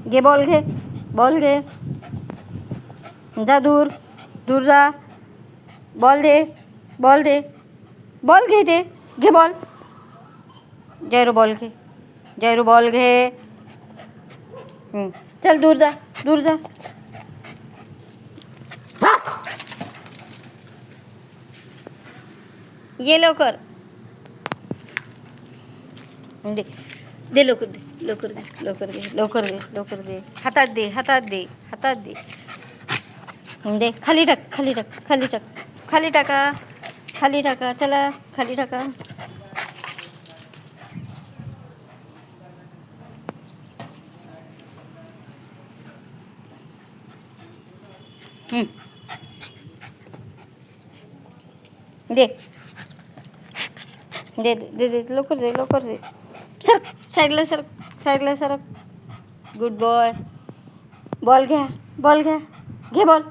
घे बॉल, घे बॉल, घे. जा दूर, दूर जा. बॉल दे, बॉल दे, बॉल घे. ते घे बॉल. जयरू बॉल घे, जयरू बॉल घे. चल दूर जा, दूर जा. ये लवकर. दे, दे लवकर, दे लवकर, दे लवकर, दे लवकर, दे लवकर, दे. हातात दे, हातात दे, हातात दे. दे खाली टाक, खाली टाक, खाली टाक, खाली टाका, खाली टाका. चला खाली टाका. दे, दे दे दे लवकर, दे लवकर, दे. सरक साईडला, सरक साईडला, सरक. Good boy. बॉल घ्या, बॉल घ्या. घे बॉल.